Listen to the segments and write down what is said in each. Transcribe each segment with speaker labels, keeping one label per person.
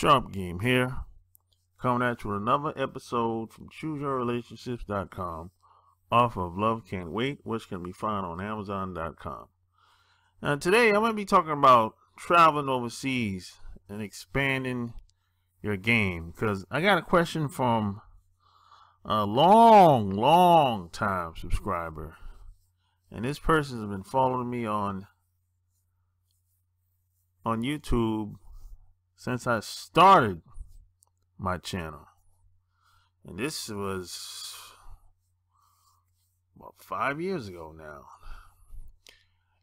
Speaker 1: Sharp Game here, coming at you with another episode from ChooseYourRelationships.com off of Love Can't Wait, which can be found on Amazon.com. Now today I'm going to be talking about traveling overseas and expanding your game, because I got a question from a long time subscriber, and this person has been following me on YouTube since I started my channel, and this was about 5 years ago now.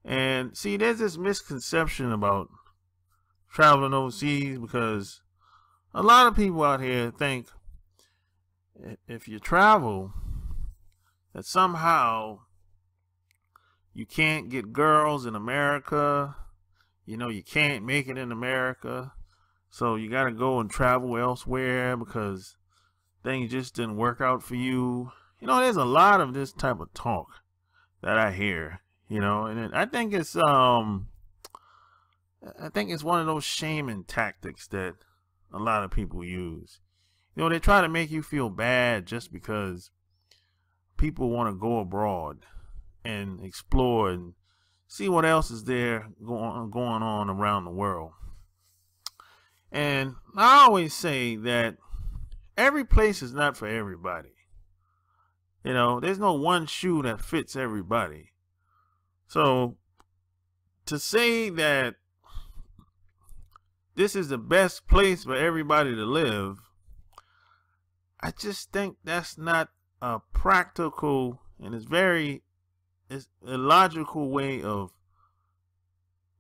Speaker 1: And see, there's this misconception about traveling overseas, because a lot of people out here think if you travel that somehow you can't get girls in America. You know, you can't make it in America, so you got to go and travel elsewhere because things just didn't work out for you. You know, there's a lot of this type of talk that I hear, you know, and I think it's one of those shaming tactics that a lot of people use. You know, they try to make you feel bad just because people want to go abroad and explore and see what else is there going on around the world. And I always say that every place is not for everybody. You know, there's no one shoe that fits everybody. So to say that this is the best place for everybody to live, I just think that's not a practical, and it's a logical way of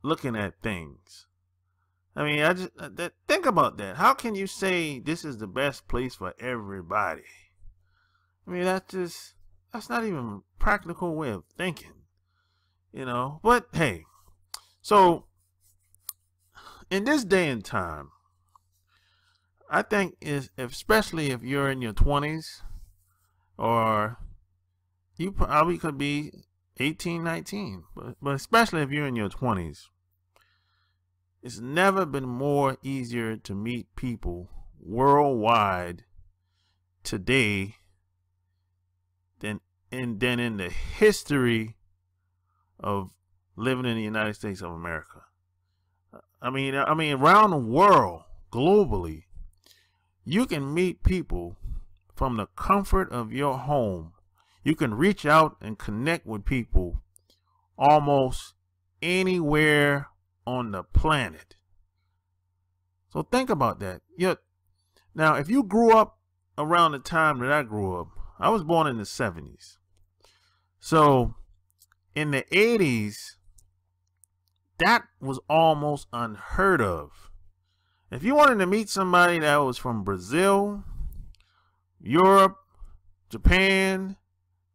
Speaker 1: looking at things. I mean, think about that. How can you say this is the best place for everybody? I mean, that's not even a practical way of thinking, you know. But hey, so in this day and time, I think especially if you're in your 20s, or you probably could be 18, 19, but especially if you're in your 20s, it's never been more easier to meet people worldwide today than in the history of living in the United States of America. I mean around the world, globally, you can meet people from the comfort of your home. You can reach out and connect with people almost anywhere on the planet. So think about that. Now, if you grew up around the time that I grew up, I was born in the 70s. So in the 80s, that was almost unheard of. If you wanted to meet somebody that was from Brazil, Europe, Japan,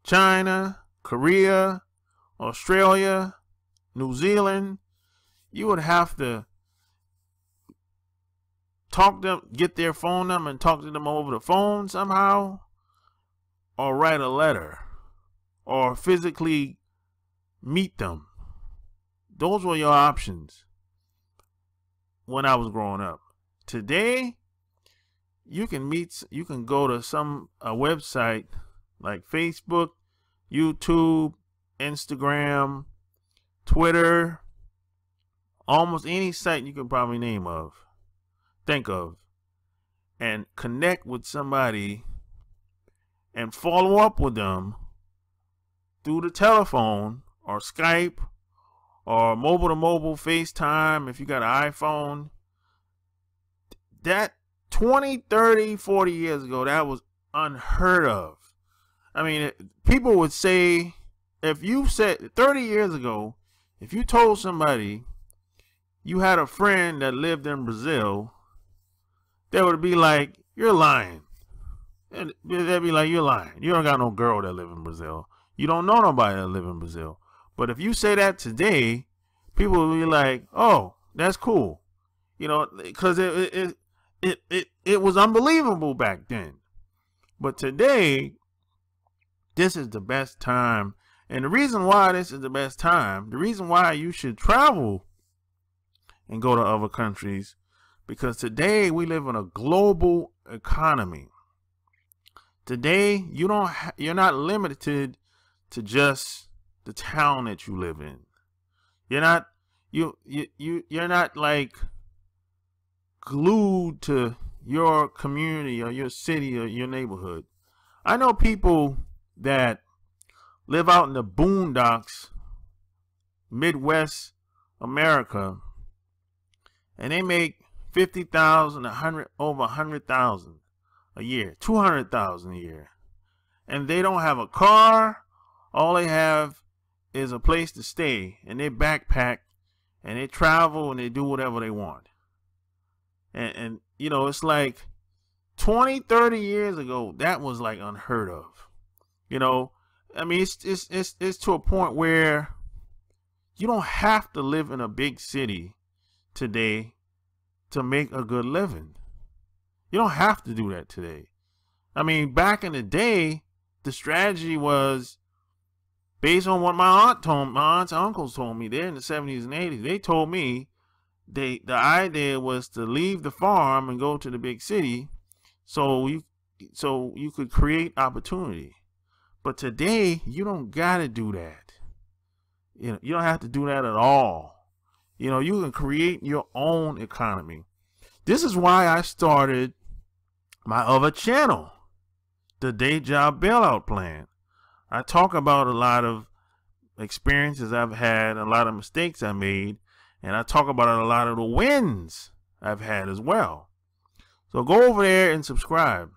Speaker 1: China, Korea, Australia, New Zealand, you would have to talk to them, get their phone number and talk to them over the phone somehow, or write a letter, or physically meet them. Those were your options when I was growing up. Today, you can go to a website like Facebook, YouTube, Instagram, Twitter, almost any site you can probably think of, and connect with somebody and follow up with them through the telephone or Skype or mobile to mobile FaceTime if you got an iPhone. That 20, 30, 40 years ago, that was unheard of. I mean, people would say, if you said 30 years ago, if you told somebody you had a friend that lived in Brazil, they would be like, you're lying. And they'd be like, you're lying. You don't got no girl that live in Brazil. You don't know nobody that live in Brazil. But if you say that today, people will be like, oh, that's cool. You know, because it was unbelievable back then. But today, this is the best time. And the reason why this is the best time, the reason why you should travel and go to other countries, Because today we live in a global economy. Today you're not limited to just the town that you live in. You're not like glued to your community or your city or your neighborhood. I know people that live out in the boondocks, Midwest America, and they make 50,000, over 100,000 a year, 200,000 a year, and they don't have a car. All they have is a place to stay, and they backpack, and they travel, and they do whatever they want. And you know, it's like 20, 30 years ago, that was like unheard of. You know, I mean, it's to a point where you don't have to live in a big city today to make a good living. You don't have to do that today. I mean, back in the day, the strategy was based on what my aunts and uncles told me there in the 70s and 80s. They told me the idea was to leave the farm and go to the big city so you could create opportunity. But today, you don't got to do that. You know, you don't have to do that at all. You know, you can create your own economy. This is why I started my other channel, the Day Job Bailout Plan. I talk about a lot of experiences I've had, a lot of mistakes I made, and I talk about a lot of the wins I've had as well. So go over there and subscribe.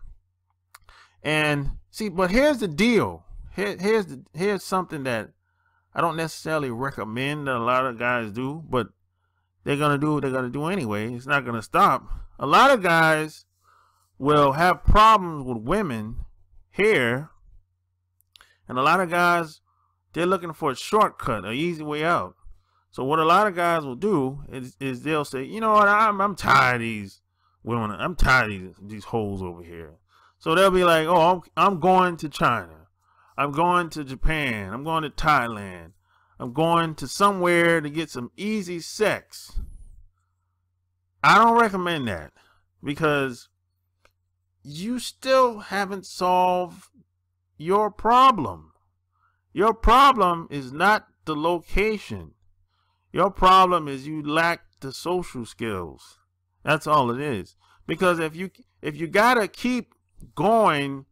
Speaker 1: And see, but here's the deal. Here's something that I don't necessarily recommend that a lot of guys do, but they're going to do what they're going to do anyway. It's not going to stop. A lot of guys will have problems with women here, and a lot of guys, they're looking for a shortcut, an easy way out. So what a lot of guys will do is they'll say, you know what, I'm tired of these women. I'm tired of these hoes over here. So they'll be like, oh, I'm going to China. I'm going to Japan. I'm going to Thailand. I'm going to somewhere to get some easy sex. I don't recommend that because you still haven't solved your problem. Your problem is not the location. Your problem is you lack the social skills. That's all it is. Because if you gotta keep going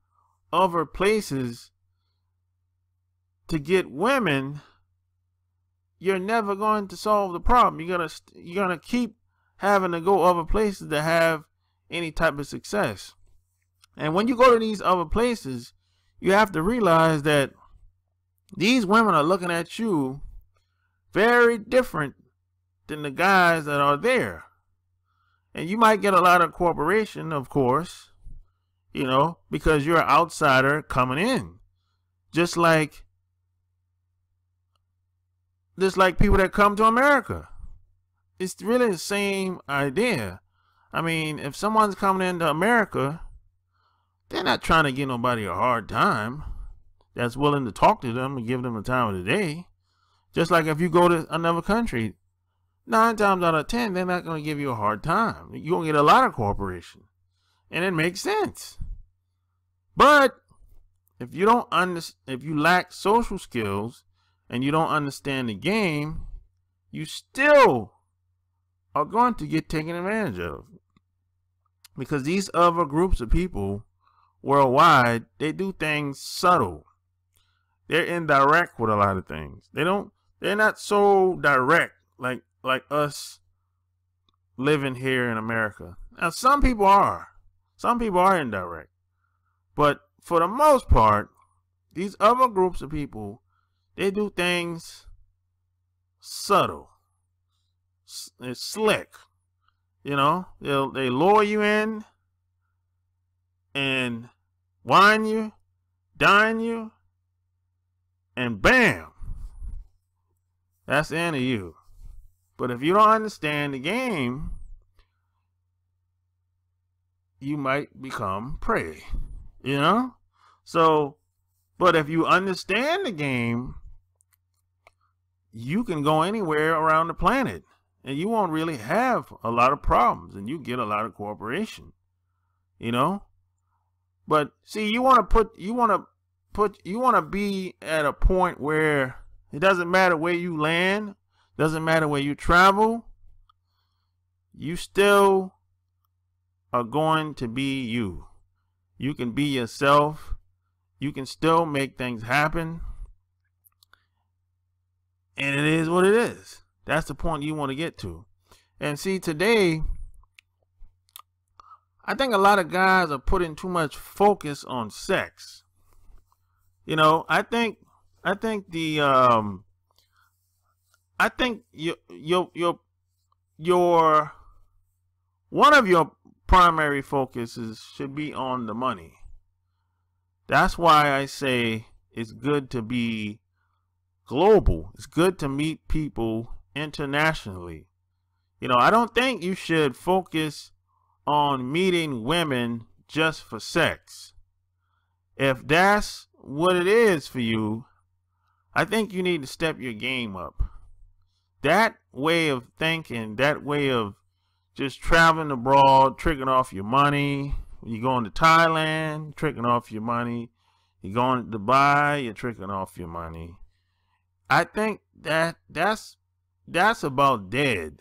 Speaker 1: other places to get women, you're never going to solve the problem. You're gonna keep having to go other places to have any type of success. And when you go to these other places, you have to realize that these women are looking at you very different than the guys that are there. And you might get a lot of cooperation, of course, you know, because you're an outsider coming in. Just like people that come to America. It's really the same idea. I mean, if someone's coming into America, they're not trying to give nobody a hard time that's willing to talk to them and give them the time of the day. Just like if you go to another country, 9 times out of 10, they're not going to give you a hard time. You're going to get a lot of cooperation. And it makes sense. But if you lack social skills and you don't understand the game, you still are going to get taken advantage of. Because these other groups of people worldwide, they do things subtle. They're indirect with a lot of things. They're not so direct like us living here in America. Now some people are. Some people are indirect. But for the most part, these other groups of people, they do things subtle. It's slick. You know, they lure you in and wine you, dine you, and bam, that's the end of you. But if you don't understand the game, you might become prey, you know? So, but if you understand the game, you can go anywhere around the planet and you won't really have a lot of problems, and you get a lot of cooperation, you know. But see, you want to be at a point where it doesn't matter where you land, doesn't matter where you travel, you still are going to be you. You can be yourself. You can still make things happen. And it is what it is. That's the point you want to get to. And see, today, I think a lot of guys are putting too much focus on sex. You know, I think your one of your primary focuses should be on the money. That's why I say it's good to be global. It's good to meet people internationally. You know, I don't think you should focus on meeting women just for sex. If that's what it is for you, I think you need to step your game up. That way of thinking, that way of just traveling abroad, tricking off your money. You're going to Thailand, tricking off your money. You're going to Dubai, you're tricking off your money. I think that's about dead.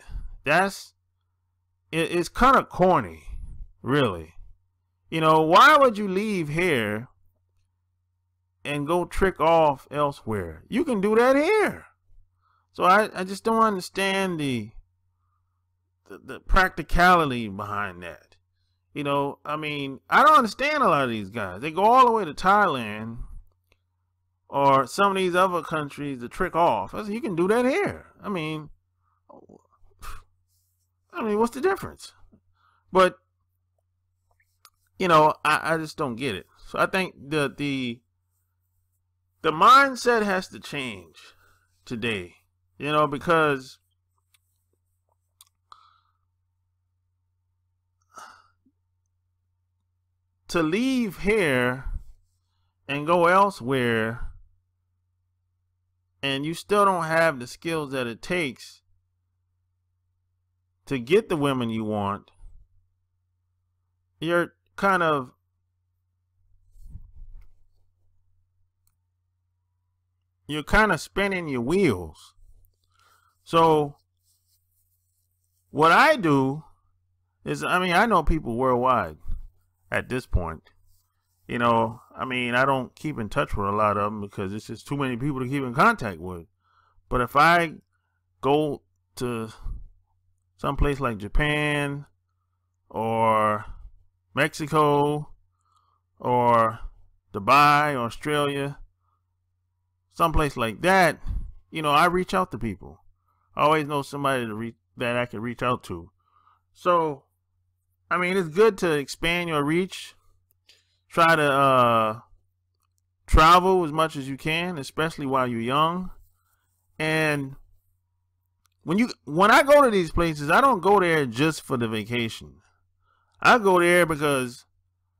Speaker 1: It's kind of corny, really. You know, why would you leave here and go trick off elsewhere? You can do that here. So I just don't understand the practicality behind that. You know, I mean, I don't understand a lot of these guys. They go all the way to Thailand or some of these other countries to trick off. I said, you can do that here. I mean, what's the difference? But, you know, I just don't get it. So I think the mindset has to change today, you know, because to leave here and go elsewhere and you still don't have the skills that it takes to get the women you want, you're kind of spinning your wheels. So what I do is, I mean, I know people worldwide at this point. You know, I mean, I don't keep in touch with a lot of them because it's just too many people to keep in contact with. But if I go to some place like Japan or Mexico or Dubai, Australia, someplace like that, you know, I reach out to people. I always know somebody that I can reach out to. So, I mean, it's good to expand your reach. Try to travel as much as you can, especially while you're young. And when I go to these places, I don't go there just for the vacation. I go there because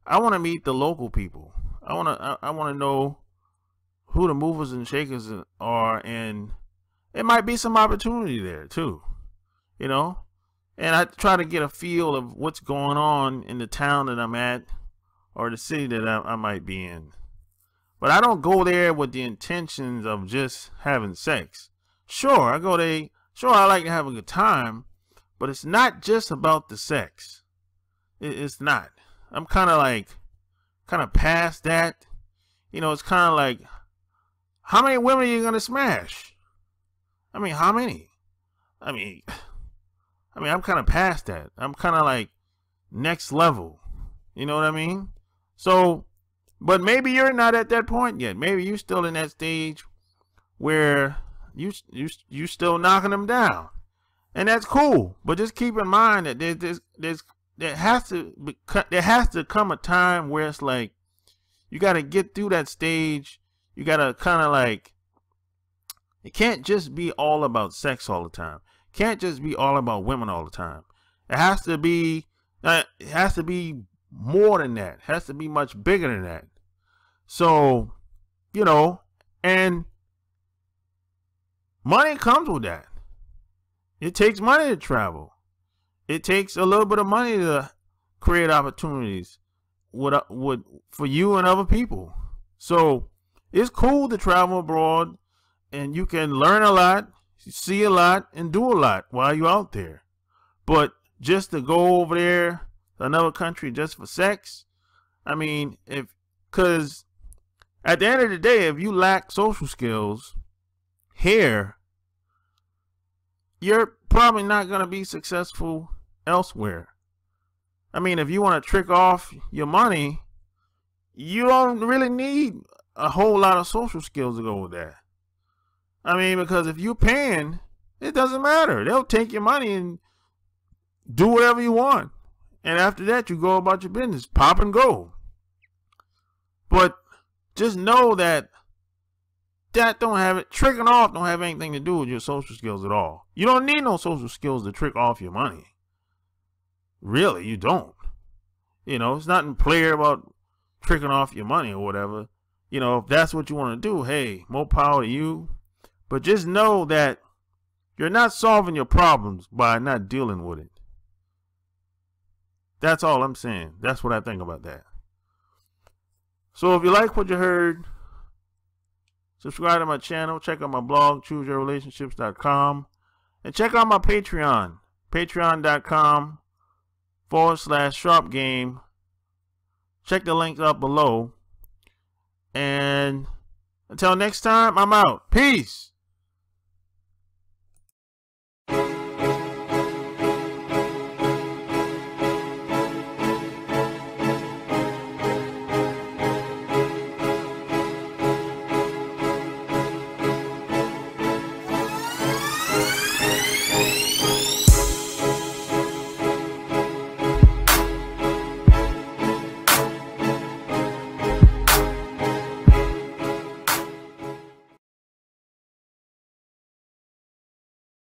Speaker 1: I want to meet the local people. I want to know who the movers and shakers are, and it might be some opportunity there too, you know. And I try to get a feel of what's going on in the town that I'm at or the city that I might be in. But I don't go there with the intentions of just having sex. Sure, I go there. Sure, I like to have a good time, but it's not just about the sex. It's not. I'm kind of past that. You know, it's kind of like, how many women are you gonna smash? I mean, how many? I mean, I'm kind of past that. I'm kind of like next level. You know what I mean? So, but maybe you're not at that point yet. Maybe you're still in that stage where you still knocking them down, and that's cool. But just keep in mind that there has to come a time where it's like you got to get through that stage. You got to kind of like, it can't just be all about sex all the time. It can't just be all about women all the time. It has to be more than that. It has to be much bigger than that. So, you know, and money comes with that. It takes money to travel. It takes a little bit of money to create opportunities for you and other people. So it's cool to travel abroad, and you can learn a lot, see a lot, and do a lot while you're out there. But just to go over there to another country just for sex, I mean, because at the end of the day, if you lack social skills here, you're probably not going to be successful elsewhere. I mean, if you want to trick off your money, you don't really need a whole lot of social skills to go with that. I mean, because if you're paying, it doesn't matter. They'll take your money and do whatever you want. And after that, you go about your business, pop and go. But just know that tricking off don't have anything to do with your social skills at all. You don't need no social skills to trick off your money. Really, you don't. You know, it's nothing player about tricking off your money or whatever. You know, if that's what you want to do, hey, more power to you. But just know that you're not solving your problems by not dealing with it. That's all I'm saying. That's what I think about that. So if you like what you heard, subscribe to my channel, check out my blog, chooseyourrelationships.com, and check out my Patreon, patreon.com/sharpgame. Check the link up below. And until next time, I'm out. Peace.